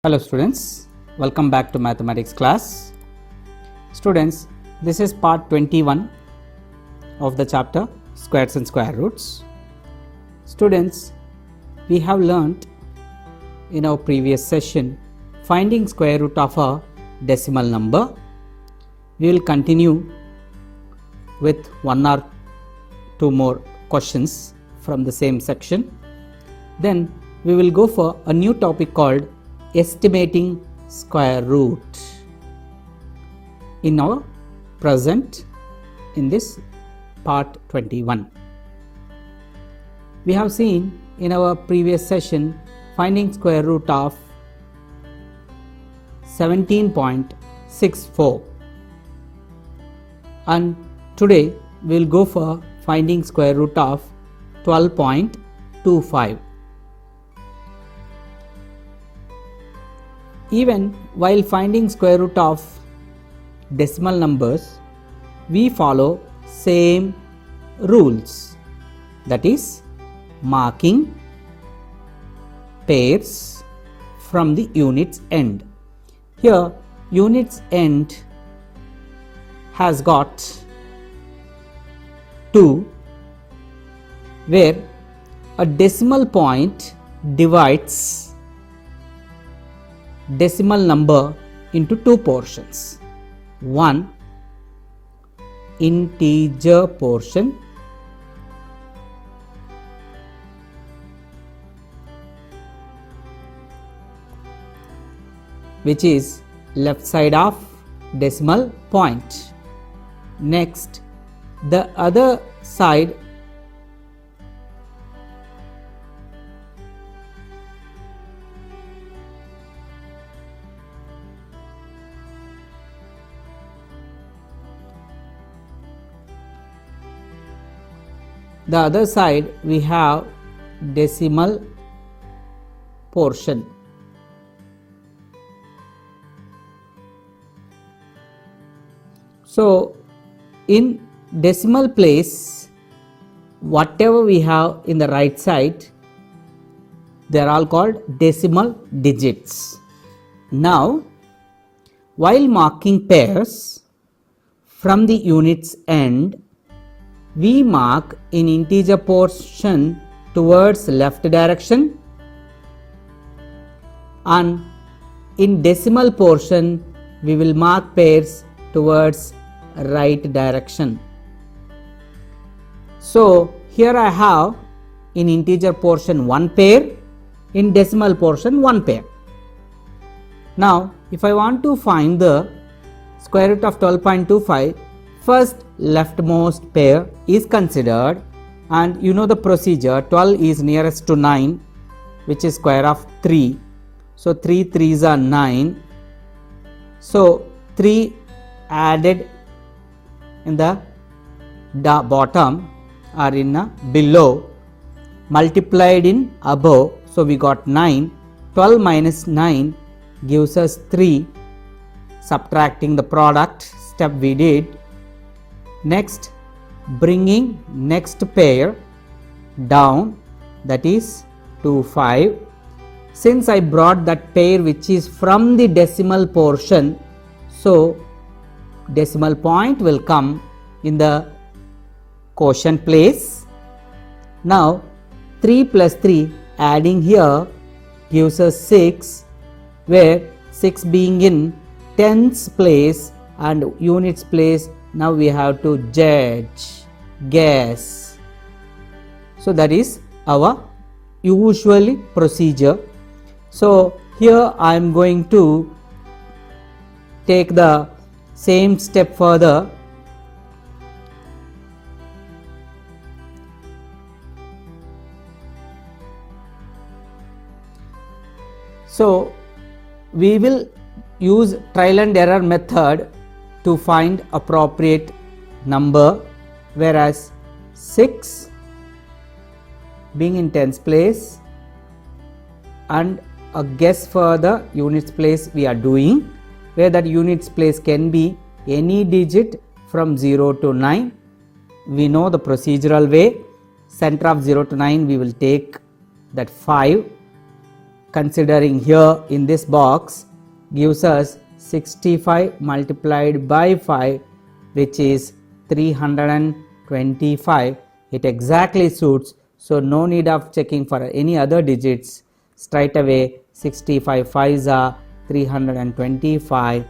Hello students, welcome back to mathematics class. Students, this is part 21 of the chapter squares and square roots. Students, we have learnt in our previous session finding square root of a decimal number. We will continue with one or two more questions from the same section. Then we will go for a new topic called estimating square root in our present in this part 21. We have seen in our previous session finding square root of 17.64, and today we will go for finding square root of 12.25. Even while finding square root of decimal numbers, we follow same rules, that is marking pairs from the unit's end. Here unit's end has got 2, where a decimal point divides decimal number into two portions. One integer portion which is left side of decimal point. Next, the other side we have decimal portion. So in decimal place, whatever we have in the right side, they are all called decimal digits. Now, while marking pairs from the unit's end, we mark in integer portion towards left direction, and in decimal portion we will mark pairs towards right direction. So here I have in integer portion 1 pair, in decimal portion 1 pair. Now if I want to find the square root of 12.25, first leftmost pair is considered, and you know the procedure. 12 is nearest to 9, which is square of 3. So 3 3s are 9. So 3 added in the bottom or in below, multiplied in above, so we got 9. 12 minus 9 gives us 3. Subtracting the product step we did. Next, bringing next pair down, that is 2 5. Since I brought that pair which is from the decimal portion, so decimal point will come in the quotient place. Now 3 plus 3 adding here gives us 6, where 6 being in tens place and units place, now we have to guess. So that is our usually procedure. So here I am going to take the same step further. So we will use trial and error method to find appropriate number, whereas 6 being in tens place and a guess for the units place we are doing, where that units place can be any digit from 0 to 9. We know the procedural way. Center of 0 to 9 we will take that 5, considering here in this box gives us 65 multiplied by 5, which is 325. It exactly suits, so no need of checking for any other digits. Straight away 65 5s are 325.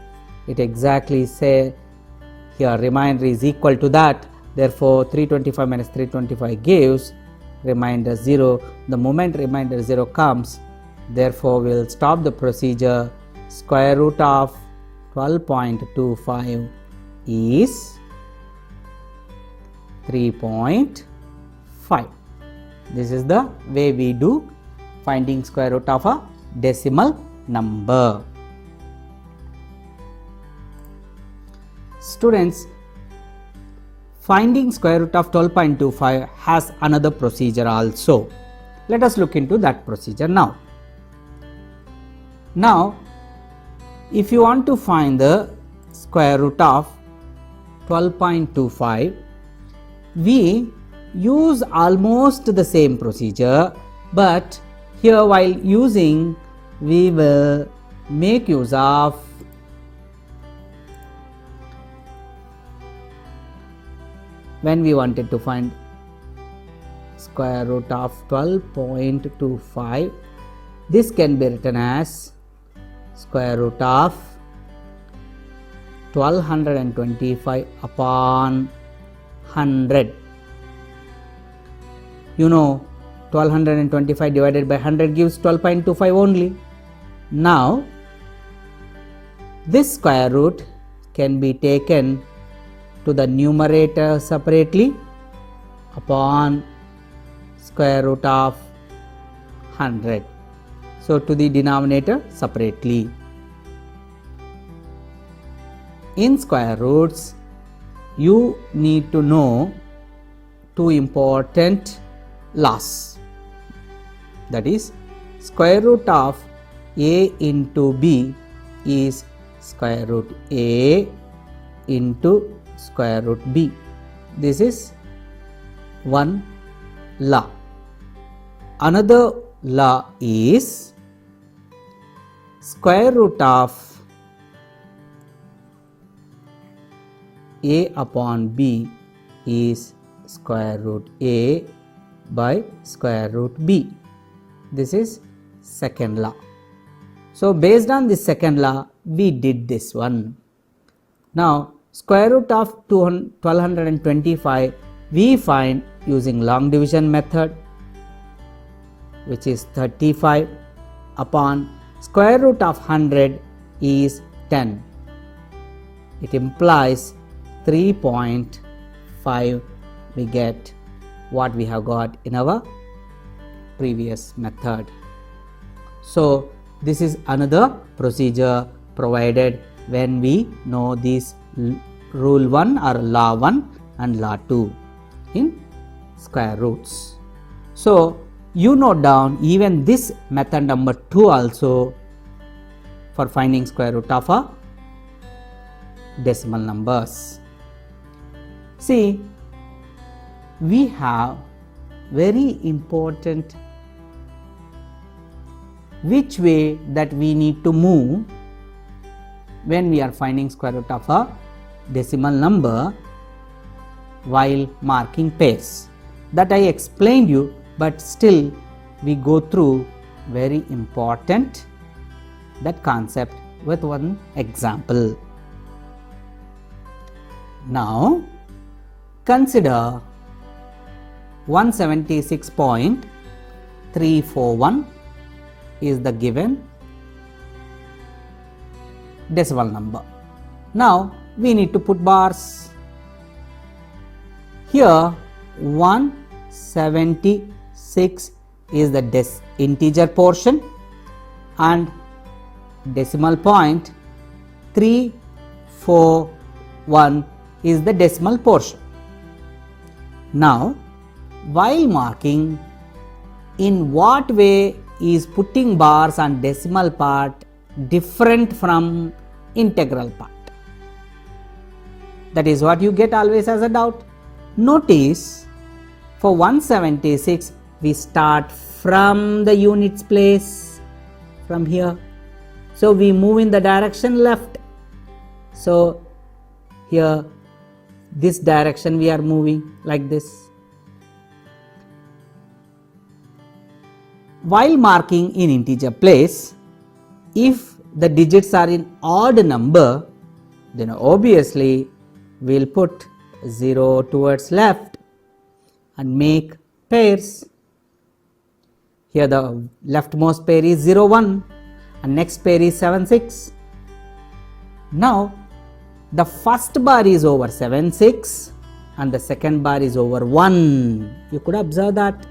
It exactly say here remainder is equal to that. Therefore 325 minus 325 gives remainder 0. The moment remainder 0 comes, therefore we will stop the procedure. Square root of 12.25 is 3.5. This is the way we do finding square root of a decimal number. Students, finding square root of 12.25 has another procedure also. Let us look into that procedure now. Now, if you want to find the square root of 12.25, we use almost the same procedure, but here while using we will make use of when we wanted to find square root of 12.25, this can be written as square root of 1225 upon 100. You know 1225 divided by 100 gives 12.25 only. Now this square root can be taken to the numerator separately upon square root of 100. So to the denominator separately. In square roots, you need to know two important laws. That is, square root of a into b is square root a into square root b. This is one law. Another law is square root of a upon b is square root a by square root b. This is second law. So based on this second law, we did this one. Now square root of 1225 we find using long division method, which is 35 upon square root of 100 is 10. It implies 3.5. We get what we have got in our previous method. So this is another procedure provided when we know this rule 1 or law 1 and law 2 in square roots. So you note down even this method number 2 also for finding square root of a decimal numbers. See, we have very important which way that we need to move when we are finding square root of a decimal number while marking pairs. That I explained you, but still we go through very important that concept with one example. Now consider 176.341 is the given decimal number. Now we need to put bars. Here 176 is the integer portion and decimal point 341 is the decimal portion. Now while marking, in what way is putting bars on decimal part different from integral part? That is what you get always as a doubt. Notice for 176 we start from the units place from here. So we move in the direction left. So here this direction we are moving like this. While marking in integer place, if the digits are in odd number, then obviously we'll put 0 towards left and make pairs. Here the leftmost pair is 0, 1 and next pair is 7, 6. Now the first bar is over 7, 6 and the second bar is over 1. You could observe that.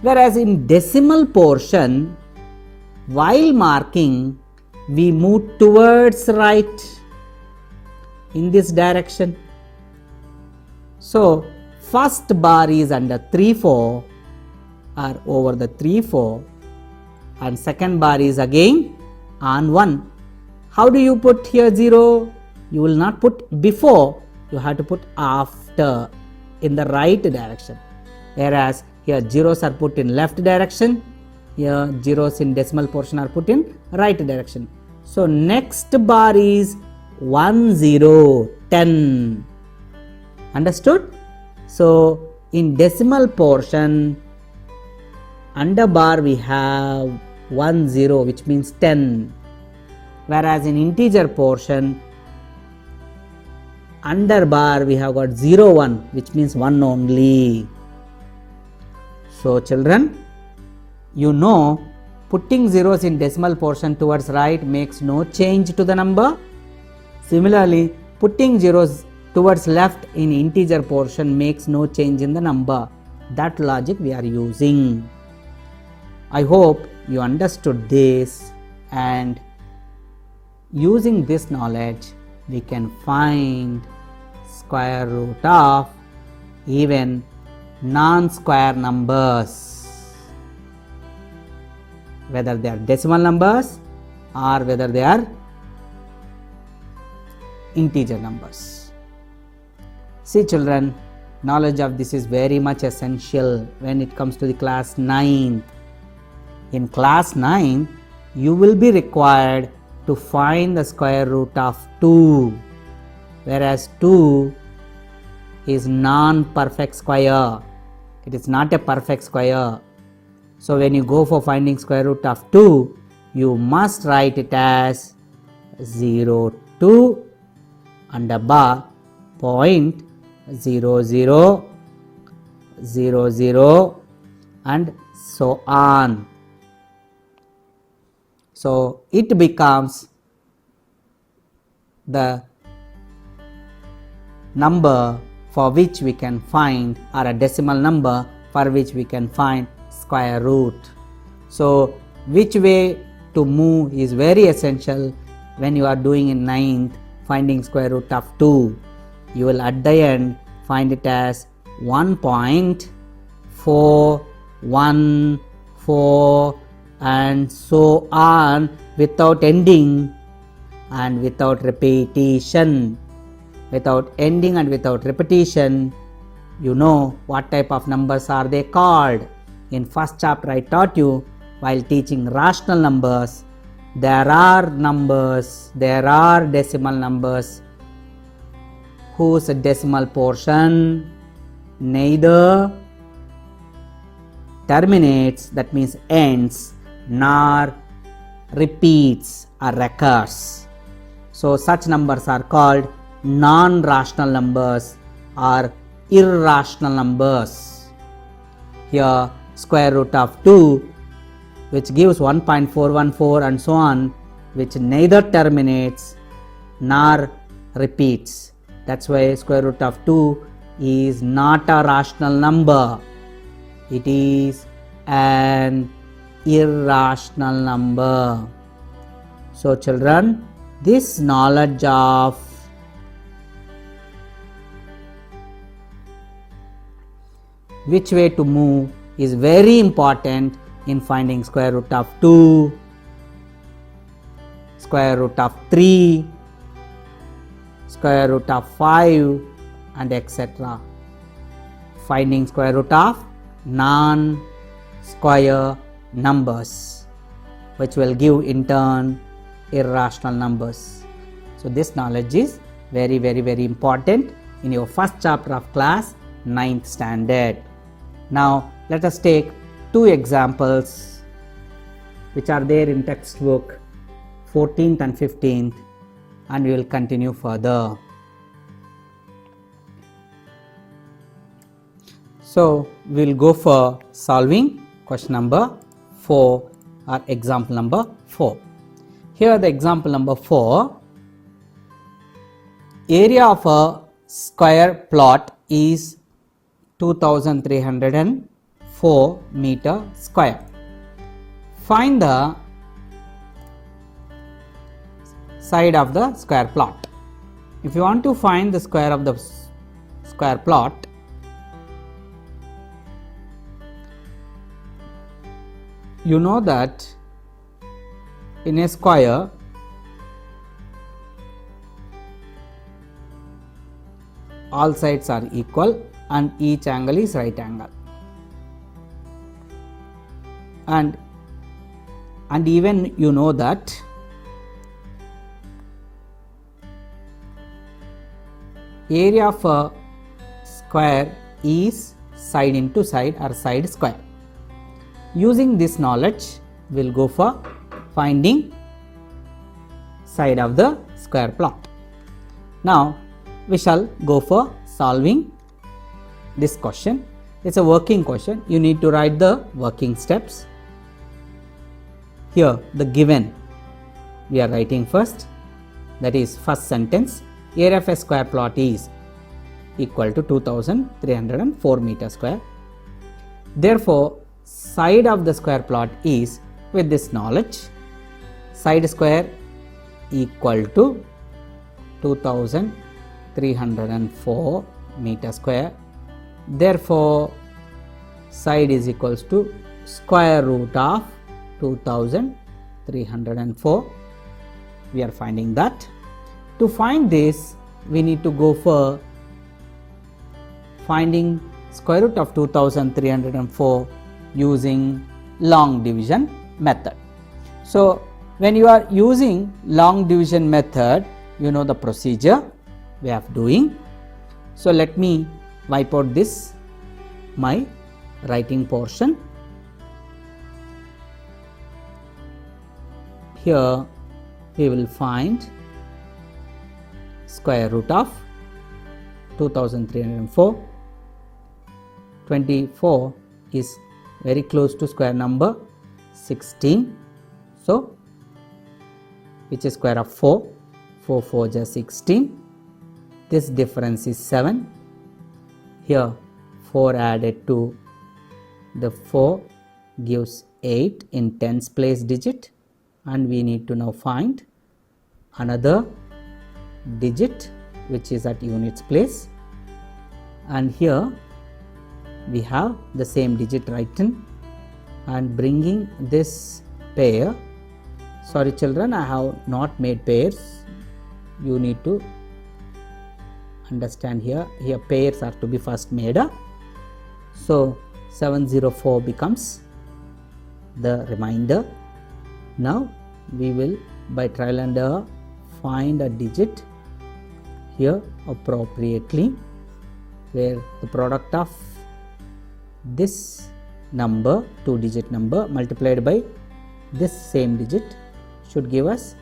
Whereas in decimal portion, while marking, we move towards right in this direction. So first bar is under 3, 4 or over the 3, 4 and second bar is again on 1. How do you put here 0? You will not put before, you have to put after in the right direction. Whereas here zeros are put in left direction, here zeros in decimal portion are put in right direction. So next bar is 1, 0, 10. Understood? So in decimal portion, under bar we have 1, 0 which means 10. Whereas in integer portion, under bar we have got 0, 1 which means 1 only. So children, you know putting zeros in decimal portion towards right makes no change to the number. Similarly, putting zeros towards left in integer portion makes no change in the number. That logic we are using. I hope you understood this, and using this knowledge we can find square root of even non-square numbers, whether they are decimal numbers or whether they are integer numbers. See children, knowledge of this is very much essential when it comes to the class 9th. In class 9, you will be required to find the square root of 2, whereas 2 is non-perfect square. It is not a perfect square. So when you go for finding square root of 2, you must write it as 0, 2 under bar point 0, 0, 0, 0 and so on. So it becomes the number for which we can find, or a decimal number for which we can find square root. So which way to move is very essential when you are doing in 9th finding square root of 2. You will at the end find it as 1.414 and so on, without ending and without repetition. Without ending and without repetition, you know what type of numbers are they called. In first chapter I taught you, while teaching rational numbers, there are decimal numbers whose decimal portion neither terminates, that means ends, nor repeats or recurs. So such numbers are called non-rational numbers or irrational numbers. Here square root of 2, which gives 1.414 and so on, which neither terminates nor repeats. That's why square root of 2 is not a rational number. It is an irrational number. So children, this knowledge of which way to move is very important in finding square root of 2, square root of 3, square root of 5 and etc. Finding square root of non-square numbers, which will give in turn irrational numbers. So this knowledge is very important in your first chapter of class 9th standard. Now let us take two examples which are there in textbook 14th and 15th, and we will continue further. So we will go for solving question number 4 or example number 4. Here the example number 4, area of a square plot is 2304 meter square. Find the side of the square plot. If you want to find the square of the square plot, you know that in a square all sides are equal and each angle is right angle, and even you know that area of a square is side into side or side square. Using this knowledge, we will go for finding side of the square plot. Now we shall go for solving this question. It's a working question. You need to write the working steps. Here the given we are writing first, that is first sentence, area of a square plot is equal to 2304 meter square. Therefore side of the square plot is, with this knowledge, side square equal to 2304 meter square. Therefore side is equals to square root of 2304. We are finding that. To find this, we need to go for finding square root of 2304 using long division method. So when you are using long division method, you know the procedure way of doing. So let me wipe out this my writing portion. Here we will find square root of 2304. 24 is very close to square number 16. So which is square of 4. 4 4 is 16. This difference is 7. Here 4 added to the 4 gives 8 in tens place digit, and we need to now find another digit which is at units place, and here we have the same digit written, and bringing this pair, sorry children, I have not made pairs, you need to understand here pairs are to be first made up. So 704 becomes the remainder. Now we will by trial and error find a digit here appropriately, where the product of this number, 2-digit number, multiplied by this same digit should give us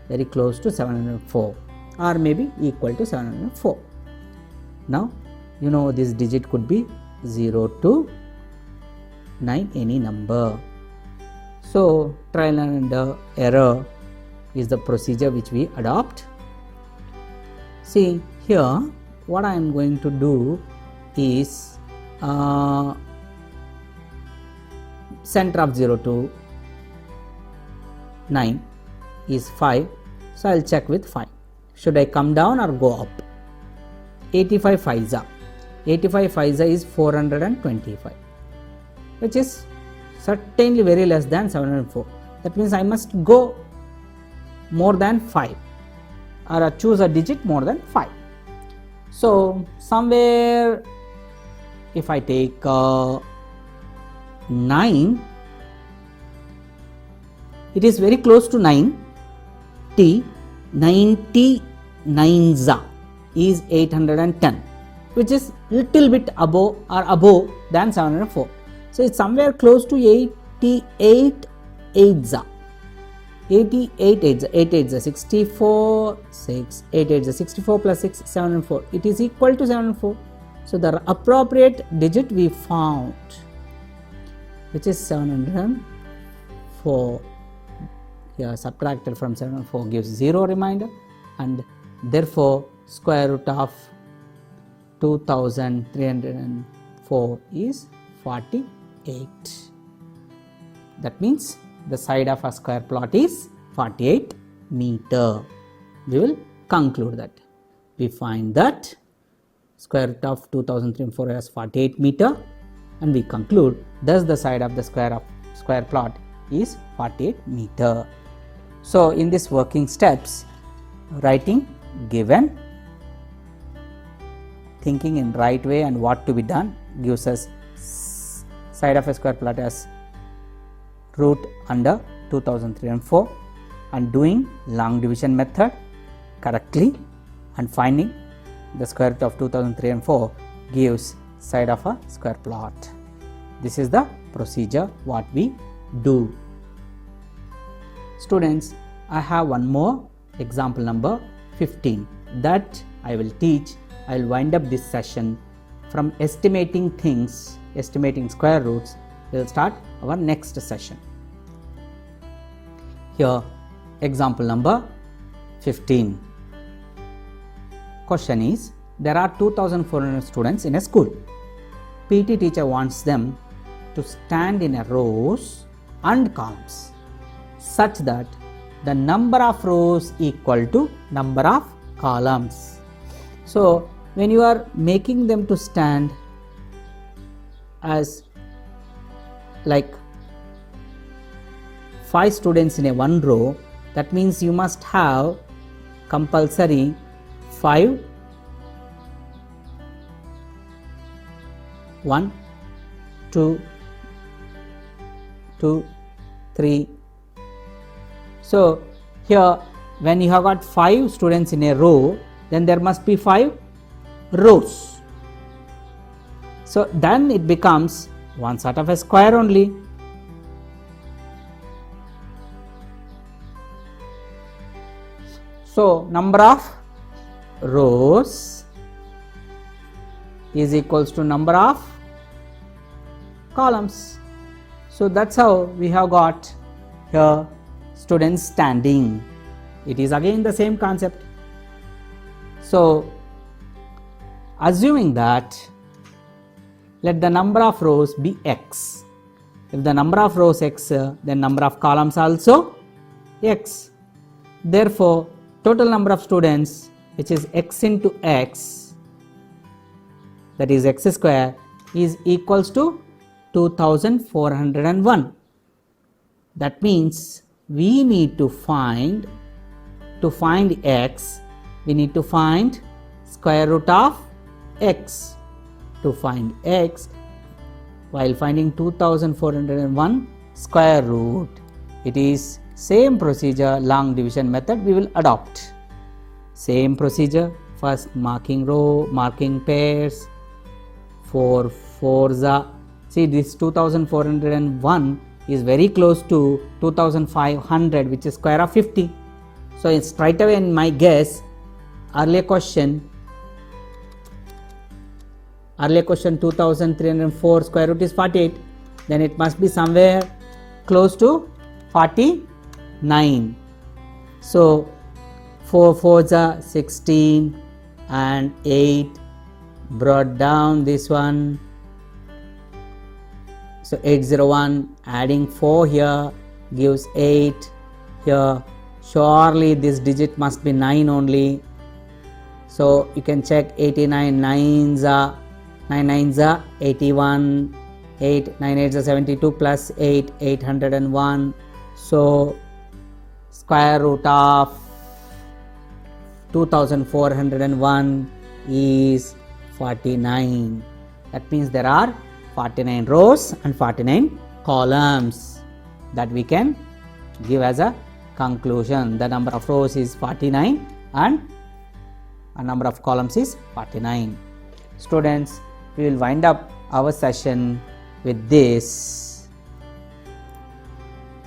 very close to 704 or maybe equal to 704. Now you know this digit could be 0 to 9, any number. So trial and error is the procedure which we adopt. See here, what I am going to do is center of 0 to 9 is 5, so I will check with 5. Should I come down or go up? 85 5s, 85 5s is 425, which is certainly very less than 704. That means I must go more than 5 or choose a digit more than 5. So somewhere if I take 9, it is very close to 9. T 99 is 810, which is little bit above than 704. So it's somewhere close to 88 8 64 6 8 64 plus 6 704. It is equal to 704. So the appropriate digit we found, which is 704. Here subtracted from 704 gives 0 remainder, and therefore square root of 2304 is 48. That means the side of a square plot is 48 meter. We will conclude that. We find that square root of 2304 is 48 meter, and we conclude thus the side of the square plot is 48 meter. So in this working steps, writing given, thinking in right way and what to be done gives us side of a square plot as root under 2304, and doing long division method correctly and finding the square root of 2304 gives side of a square plot. This is the procedure what we do. Students, I have one more example number 15 that I will teach. I will wind up this session from estimating things, estimating square roots. We will start our next session. Here, example number 15. Question is, there are 2400 students in a school. PT teacher wants them to stand in a rows and columns such that the number of rows equal to number of columns. So when you are making them to stand as like 5 students in a one row, that means you must have compulsory 5 1 2 2 3. So here when you have got 5 students in a row, then there must be 5 rows. So then it becomes one sort of a square only. So number of rows is equals to number of columns. So that's how we have got here students standing. It is again the same concept. So assuming that let the number of rows be x. If the number of rows x, then number of columns also x. Therefore total number of students, which is x into x, that is x square, is equals to 2401. That means we need to find x, we need to find square root of x. To find x, while finding 2401 square root, it is same procedure, long division method we will adopt. Same procedure, first marking row, marking pairs, 4 4s. See, this 2401 is very close to 2500, which is square of 50. So it's straight away in my guess, earlier question 2304 square root is 48, then it must be somewhere close to 49. So 4 4s are 16 and 8, brought down this one, so 801, adding 4 here gives 8 here. Surely this digit must be 9 only. So you can check 89 9s are 9 9s are 81, 8 9 8s are 72 plus 8 801. So square root of 2401 is 49. That means there are 49 rows and 49 columns that we can give as a conclusion. The number of rows is 49 and a number of columns is 49. Students, we will wind up our session with this,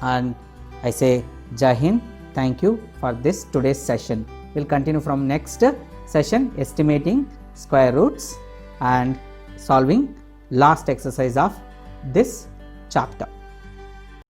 and I say Jai Hind. Thank you for this today's session. We'll continue from next session, estimating square roots and solving last exercise of this chapter.